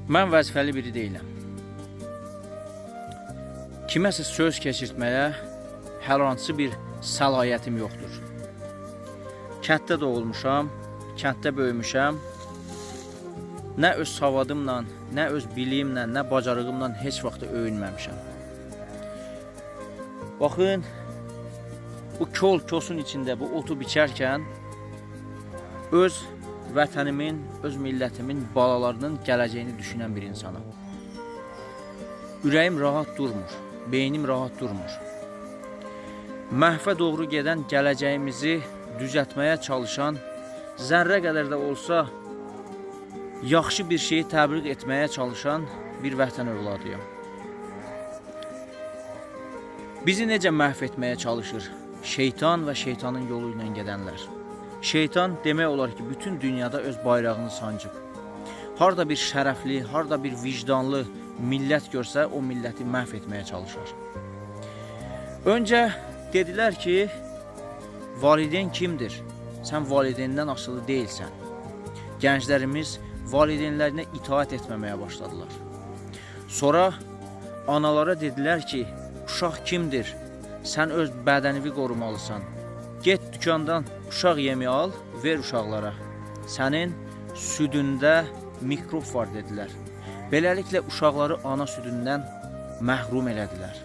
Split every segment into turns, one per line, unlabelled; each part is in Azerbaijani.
Mən vəzifəli biri deyiləm. Kiməsə söz keçirtməyə hər hansı bir səlahiyyətim yoxdur. Kənddə doğulmuşam, kənddə böyümüşəm. Nə öz savadımla, nə öz biliyimlə, nə bacarığımla heç vaxt öyünməmişəm. Baxın, bu kol-kosun içində bu otu biçərkən öz vətənimin, öz millətimin, balalarının gələcəyini düşünən bir insanam. Ürəyim rahat durmur, beynim rahat durmur. Məhvə doğru gedən gələcəyimizi düzəltməyə çalışan, zərrə qədər də olsa yaxşı bir şeyi təbliğ etməyə çalışan bir vətən övladıyam. Bizi necə məhv etməyə çalışır? Şeytan və şeytanın yolu ilə gedənlər. Şeytan demək olar ki, bütün dünyada öz bayrağını sancıb. Harada bir şərəfli, harada bir vicdanlı millət görsə, o milləti məhv etməyə çalışır. Öncə dedilər ki, valideyn kimdir? Sən valideyndən asılı deyilsən. Gənclərimiz valideynlərinə itaat etməməyə başladılar. Sonra analara dedilər ki, uşaq kimdir? Sən öz bədənini qorumalısan. Get dükandan uşaq yemi al, ver uşaqlara. Sənin südündə mikrob var dedilər. Beləliklə uşaqları ana südündən məhrum elədilər.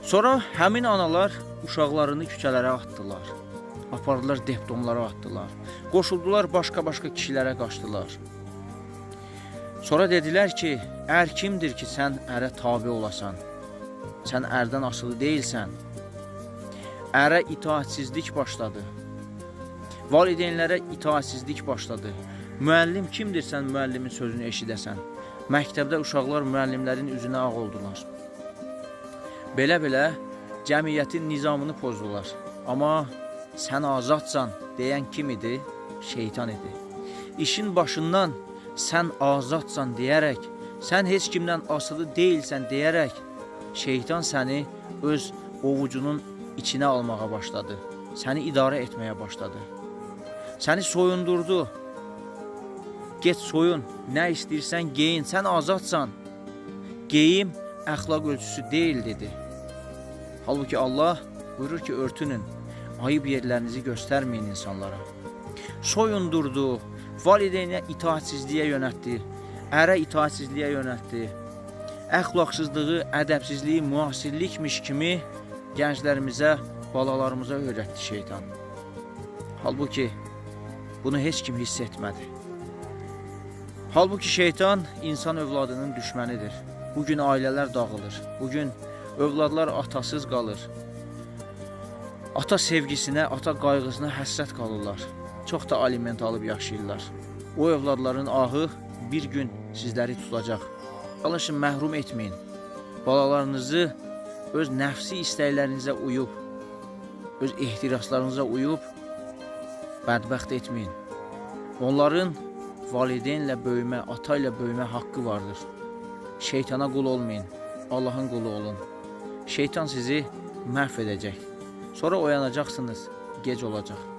Sonra həmin analar uşaqlarını küçələrə atdılar. Apardılar, deptomlara atdılar. Qoşuldular, başqa-başqa kişilərə qaçdılar. Sonra dedilər ki, ər kimdir ki, sən ərə tabi olasan? Sən ərdən asılı deyilsən. Ərə itaatsizlik başladı. Valideynlərə itaatsizlik başladı. Müəllim kimdir, sən müəllimin sözünü eşidəsən? Məktəbdə uşaqlar müəllimlərin üzünə ağ oldular. Belə-belə cəmiyyətin nizamını pozdular. Amma sən azadsan deyən kim idi? Şeytan idi. İşin başından sən azadsan deyərək, sən heç kimdən asılı deyilsən deyərək, şeytan səni öz ovucunun içinə almağa başladı. Səni idarə etməyə başladı. Səni soyundurdu. Get soyun, nə istəyirsən geyin, sən azadsan. Geyim əxlaq ölçüsü deyil dedi. Halbuki Allah buyurur ki, örtünün, ayıb yerlərinizi göstərməyin insanlara. Soyundurdu, valideynə itaatsizliyə yönəltdi, ərə itaatsizliyə yönəltdi. Əxlaqsızlığı, ədəbsizliyi müasirlikmiş kimi gənclərimizə, balalarımıza öyrətdi şeytan. Halbuki bunu heç kim hiss etmədi. Halbuki şeytan insan övladının düşmənidir. Bugün ailələr dağılır. Bugün övladlar atasız qalır. Ata sevgisinə, ata qayğısına həssət qalırlar. Çox da aliment alıb yaşayırlar. O övladların ahı bir gün sizləri tutacaq. Alışın, məhrum etməyin. Balalarınızı öz nəfsi istəklərinizə uyub, öz ehtiraslarınıza uyub, bədbəxt etməyin. Onların valideynlə böyümə, ata ilə böyümə haqqı vardır. Şeytana qul olmayın, Allahın qulu olun. Şeytan sizi məhv edəcək. Sonra oyanacaqsınız, gec olacaq.